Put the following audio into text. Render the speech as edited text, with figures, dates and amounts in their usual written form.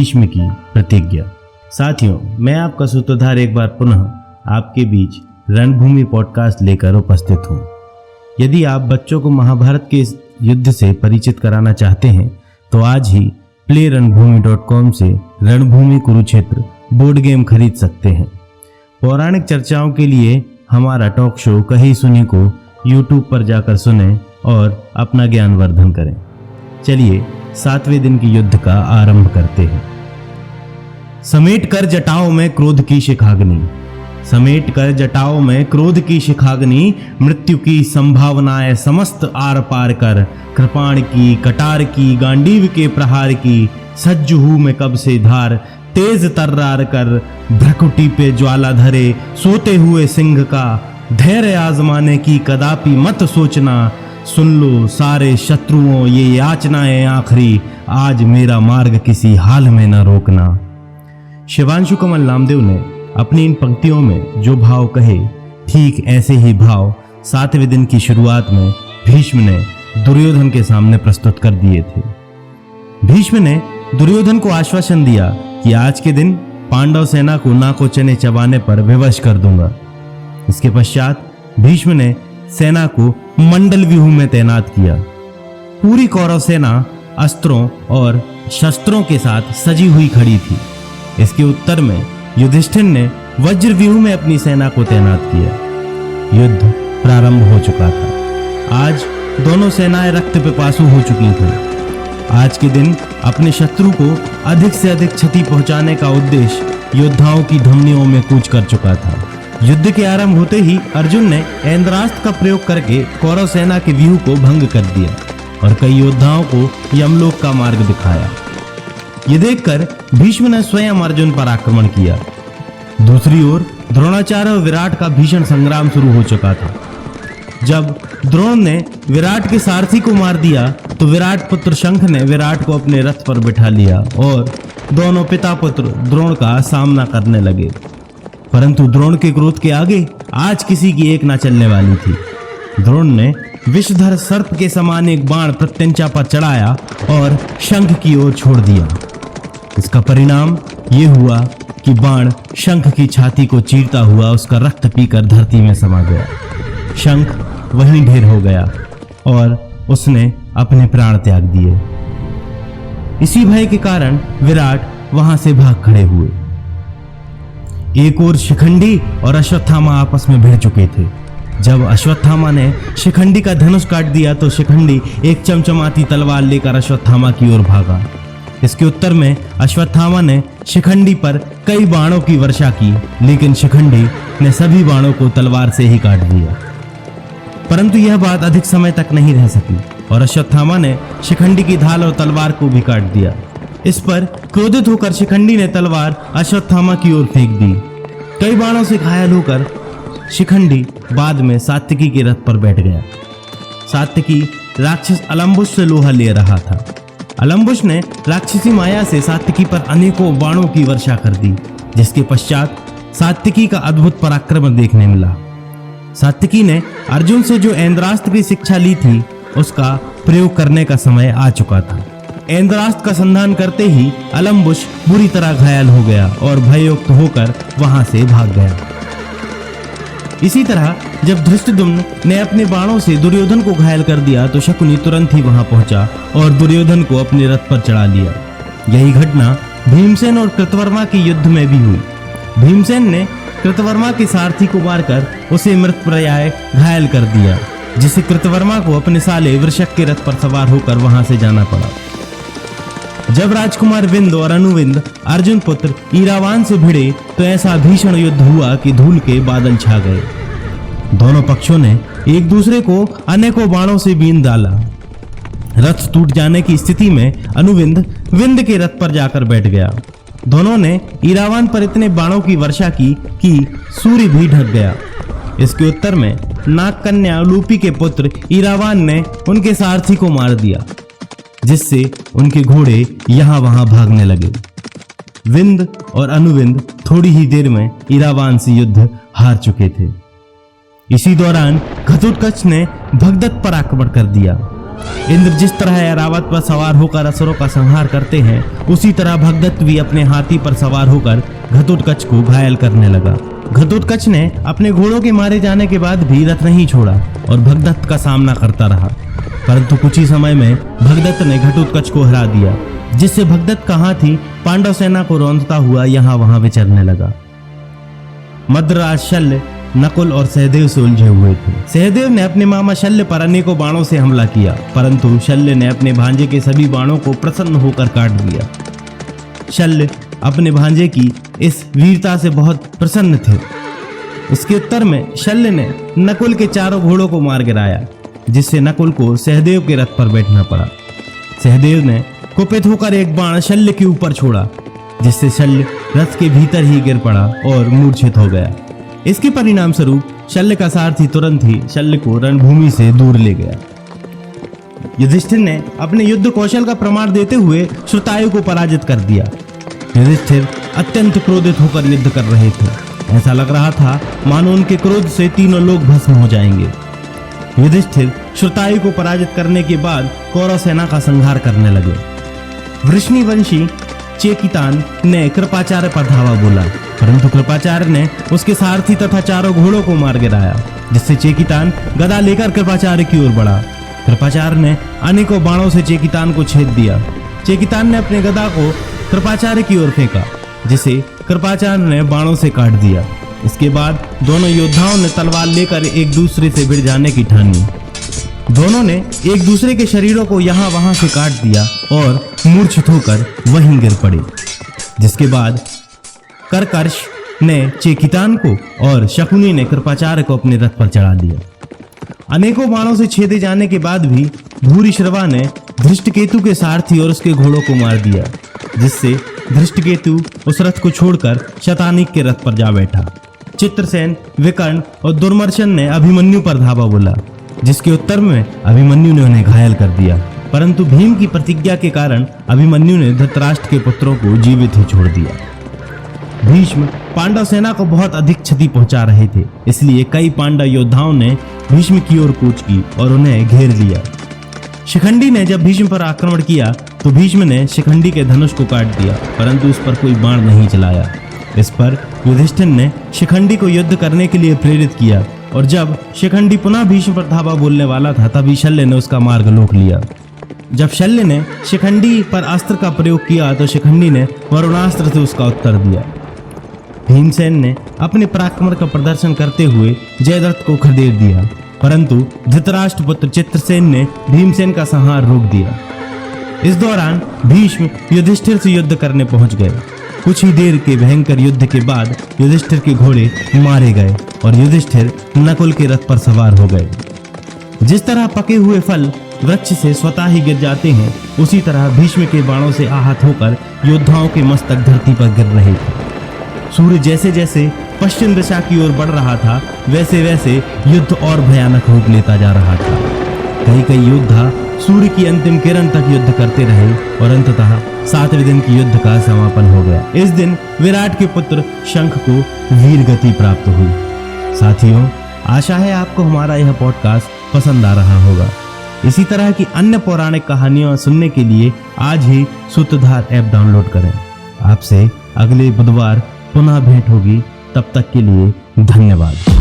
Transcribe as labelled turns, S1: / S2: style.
S1: भीष्म की प्रतिज्ञा। साथियों, मैं आपका सूत्रधार एक बार पुनः आपके बीच रणभूमि पॉडकास्ट लेकर उपस्थित हूँ। यदि आप बच्चों को महाभारत के इस युद्ध से परिचित कराना चाहते हैं तो आज ही playranbhumi.com से रणभूमि कुरुक्षेत्र बोर्ड गेम खरीद सकते हैं। पौराणिक चर्चाओं के लिए हमारा टॉक शो कहीं सुनी को YouTube पर जाकर सुनें और अपना ज्ञान वर्धन करें। चलिए 7वें दिन की युद्ध का आरंभ करते हैं। समेट कर जटाओं में क्रोध की शिखाग्नि, समेट कर जटाओं में क्रोध की शिखाग्नि, मृत्यु की संभावनाएं समस्त आर पार कर, कृपाण की कटार की गांडीव के प्रहार की, सज्ज हूं मैं कब से धार, तेज तर्रार कर, भ्रकुटी पे ज्वाला धरे, सोते हुए सिंह का, धैर्य आजमाने की कदापि मत सोचना, सुन लो सारे शत्रुओं ये याचनाएं आखिरी, आज मेरा मार्ग किसी हाल में न रोकना। शिवांशु कमल नामदेव ने अपनी इन पंक्तियों में जो भाव कहे, ठीक ऐसे ही भाव 7वें दिन की शुरुआत में भीष्म ने दुर्योधन के सामने प्रस्तुत कर दिए थे। भीष्म ने दुर्योधन को आश्वासन दिया कि आज के दिन पांडव सेना को नाको चने चबाने पर विवश कर दूंगा। इसके पश्चात भीष्म ने सेना को मंडल व्यूह में तैनात किया। पूरी कौरव सेना अस्त्रों और शस्त्रों के साथ सजी हुई खड़ी थी। इसके उत्तर में युधिष्ठिर ने वज्र व्यूह में अपनी सेना को तैनात किया। युद्ध प्रारंभ हो चुका था। आज दोनों सेनाएं रक्त पिपासु हो चुकी थीं। आज के दिन अपने शत्रु को अधिक से अधिक क्षति पहुंचाने का उद्देश्य योद्धाओं की धमनियों में कूच कर चुका था। युद्ध के आरंभ होते ही अर्जुन ने ऐन्द्रास्त्र का प्रयोग करके कौरव सेना के व्यूह को भंग कर दिया और कई योद्धाओं को यमलोक का मार्ग दिखाया। ये देखकर भीष्म ने स्वयं अर्जुन पर आक्रमण किया। दूसरी ओर द्रोणाचार्य और विराट का भीषण संग्राम शुरू हो चुका था। जब द्रोण ने विराट के सारथी को मार दिया तो विराट पुत्र शंख ने विराट को अपने रथ पर बिठा लिया और दोनों पिता पुत्र द्रोण का सामना करने लगे। परंतु द्रोण के क्रोध के आगे आज किसी की एक ना चलने वाली थी। द्रोण ने विषधर सर्प के समान एक बाण प्रत्यंचा पर चढ़ाया और शंख की ओर छोड़ दिया। इसका परिणाम ये हुआ कि बाण शंख की छाती को चीरता हुआ उसका रक्त पीकर धरती में समा गया। शंख वहीं ढेर हो गया और उसने अपने प्राण त्याग दिए। इसी भय के कारण विराट वहां से भाग खड़े हुए। एक ओर शिखंडी और अश्वत्थामा आपस में भिड़ चुके थे। जब अश्वत्थामा ने शिखंडी का धनुष काट दिया तो शिखंडी एक चमचमाती तलवार लेकर अश्वत्थामा की ओर भागा। इसके उत्तर में अश्वत्थामा ने शिखंडी पर कई बाणों की वर्षा की, लेकिन शिखंडी ने सभी बाणों को तलवार से ही काट दिया। परंतु यह बात अधिक समय तक नहीं रह सकी और अश्वत्थामा ने शिखंडी की ढाल और तलवार को भी काट दिया। इस पर क्रोधित होकर शिखंडी ने तलवार अश्वत्थामा की ओर फेंक दी। कई बाणों से घायल होकर शिखंडी बाद में सात्यकी के रथ पर बैठ गया। सात्यकी राक्षस अलम्बुस से लोहा ले रहा था। अलम्बुस ने राक्षसी माया से सात्यकी पर अनेकों बाणों की वर्षा कर दी, जिसके पश्चात सात्यकी का अद्भुत पराक्रम देखने मिला। सात्यकी ने अर्जुन से जो ऐन्द्रास्त्र की शिक्षा ली थी उसका प्रयोग करने का समय आ चुका था। ऐन्द्रास्त्र का संधान करते ही अलम्बुस बुरी तरह घायल हो गया और भययुक्त होकर वहां से भाग गया। इसी तरह जब धृष्टद्युम्न ने अपने बाणों से दुर्योधन को घायल कर दिया तो शकुनी तुरंत ही वहां पहुंचा और दुर्योधन को अपने रथ पर चढ़ा लिया। यही घटना भीमसेन और कृतवर्मा के युद्ध में भी हुई। भीमसेन ने कृतवर्मा के सारथी को मारकर उसे मृतप्राय घायल कर दिया, जिसे कृतवर्मा को अपने साले वृषक के रथ पर सवार होकर वहां से जाना पड़ा। जब राजकुमार विंद और अनुविंद अर्जुन पुत्र ईरावान से भिड़े तो ऐसा भीषण युद्ध हुआ कि धूल के बादल छा गए। दोनों पक्षों ने एक दूसरे को अनेकों बाणों से बीन डाला। रथ टूट जाने की स्थिति में अनुविंद विंद के रथ पर जाकर बैठ गया। दोनों ने ईरावान पर इतने बाणों की वर्षा की कि सूर्य भी ढक गया। इसके उत्तर में नाग कन्या लूपी के पुत्र ईरावान ने उनके सारथी को मार दिया, जिससे उनके घोड़े यहां वहां भागने लगे। विंद और अनुविंद थोड़ी ही देर में ईरावान से युद्ध हार चुके थे। इसी दौरान घटोत्कच ने भगदत्त पर आक्रमण कर दिया। इंद्र जिस तरह ऐरावत पर सवार होकर असुरों का संहार करते हैं, उसी तरह भगदत्त भी अपने हाथी पर सवार होकर घटोत्कच को घायल करने लगा। घटोत्कच ने अपने घोड़ों के मारे जाने के बाद भी रथ नहीं छोड़ा और भगदत्त का सामना करता रहा, परंतु कुछ ही समय में भगदत्त ने घटोत्कच को हरा दिया, जिससे भगदत्त का हाथी पांडव सेना को रौंदता हुआ यहाँ वहां विचरने लगा। मद्रराज शल्य नकुल और सहदेव से उलझे हुए थे। सहदेव ने अपने मामा शल्य पर अनेकों बाणों से हमला किया, परंतु शल्य ने अपने भांजे के सभी बाणों को प्रसन्न होकर काट दिया। शल्य अपने भांजे की इस वीरता से बहुत प्रसन्न थे। इसके उत्तर में शल्य ने नकुल के चारों घोड़ों को मार गिराया, जिससे नकुल को सहदेव के रथ पर बैठना पड़ा। सहदेव ने कुपित होकर एक बाण शल्य के ऊपर छोड़ा, जिससे शल्य रथ के भीतर ही गिर पड़ा और मूर्छित हो गया। इसके परिणाम स्वरूप शल्य का सारथी तुरंत ही शल्य को रणभूमि से दूर ले गया। युधिष्ठिर ने अपने युद्ध कौशल का प्रमाण देते हुए श्रुतायु को पराजित कर दिया। युधिष्ठिर अत्यंत क्रोधित होकर युद्ध कर रहे थे। ऐसा लग रहा था मानो उनके क्रोध से तीनों लोग भस्म हो जाएंगे। युधिष्ठिर श्रुतायु को पराजित करने के बाद कौरव सेना का संहार करने लगे। वृष्णिवंशी चेकितान ने कृपाचार्य पर धावा बोला, परंतु कृपाचार्य ने उसके सारथी तथा चारों घोड़ों को मार गिराया, जिससे चेकितान गदा लेकर कृपाचार्य की ओर बढ़ा। कृपाचार्य ने अनेकों बाणों से चेकितान को छेद दिया। चेकितान ने अपने गदा को कृपाचार्य की ओर फेंका, जिसे कृपाचार्य ने बाणों से काट दिया। इसके बाद दोनों योद्धाओं ने तलवार लेकर एक दूसरे से भिड़ जाने की ठानी। दोनों ने एक दूसरे के शरीरों को यहाँ वहां से काट दिया और मूर्छित होकर वहीं गिर पड़े। जिसके बाद करकर्ष ने चेकितान को और शकुनी ने कृपाचार्य को अपने रथ पर चढ़ा दिया। अनेकों बाणों से छेदे जाने के बाद भी भूरिश्रवा ने धृष्टकेतु के सारथी और उसके घोड़ों को मार दिया, जिससे धृष्टकेतु उस रथ को छोड़कर शतानीक के रथ पर जा बैठा। चित्रसेन, विकर्ण और दुर्मर्शन ने अभिमन्यु पर धावा बोला, जिसके उत्तर में अभिमन्यु ने उन्हें घायल कर दिया, परंतु भीम की प्रतिज्ञा के कारण अभिमन्यु ने धृतराष्ट्र के पुत्रों को जीवित ही छोड़ दिया। भीष्म पांडव सेना को बहुत अधिक क्षति पहुंचा रहे थे, इसलिए कई पांडव योद्धाओं ने भीष्म की ओर कूच की और उन्हें घेर लिया। शिखंडी ने जब भीष्म पर आक्रमण किया तो भीष्म ने शिखंडी के धनुष को काट दिया, परंतु उस पर कोई बाण नहीं चलाया। इस पर युधिष्ठिर ने शिखंडी को युद्ध करने के लिए प्रेरित किया, और जब शिखंडी पुनः भीष्म पर धावा बोलने वाला था, तभी शल्य ने उसका मार्ग रोक लिया। जब शल्य ने शिखंडी पर अस्त्र का प्रयोग किया तो शिखंडी ने वरुणास्त्र से उसका उत्तर दिया। भीमसेन ने अपने पराक्रम का प्रदर्शन करते हुए जयद्रथ को खदेड़ दिया, परंतु धृतराष्ट्र पुत्र चित्रसेन ने भीमसेन का संहार रोक दिया। इस दौरान भीष्म युधिष्ठिर से युद्ध करने पहुंच गए। कुछ ही देर के भयंकर युद्ध के बाद युधिष्ठिर के घोड़े मारे गए और युधिष्ठिर नकुल के रथ पर सवार हो गए। जिस तरह पके हुए फल वृक्ष से स्वतः ही गिर जाते हैं, उसी तरह भीष्म के बाणों से आहत होकर योद्धाओं के मस्तक धरती पर गिर रहे थे। सूर्य जैसे जैसे पश्चिम दिशा की ओर बढ़ रहा था, वैसे वैसे युद्ध और भयानक रूप लेता जा रहा था। कई योद्धा सूर्य की अंतिम किरण तक युद्ध करते रहे और अंततः 7वें दिन की युद्ध का समापन हो गया। इस दिन विराट के पुत्र शंख को वीर गति प्राप्त हुई। साथियों, आशा है आपको हमारा यह पॉडकास्ट पसंद आ रहा होगा। इसी तरह की अन्य पौराणिक कहानियां सुनने के लिए आज ही सूत्रधार ऐप डाउनलोड करें। आपसे अगले बुधवार पुनः भेंट होगी, तब तक के लिए धन्यवाद।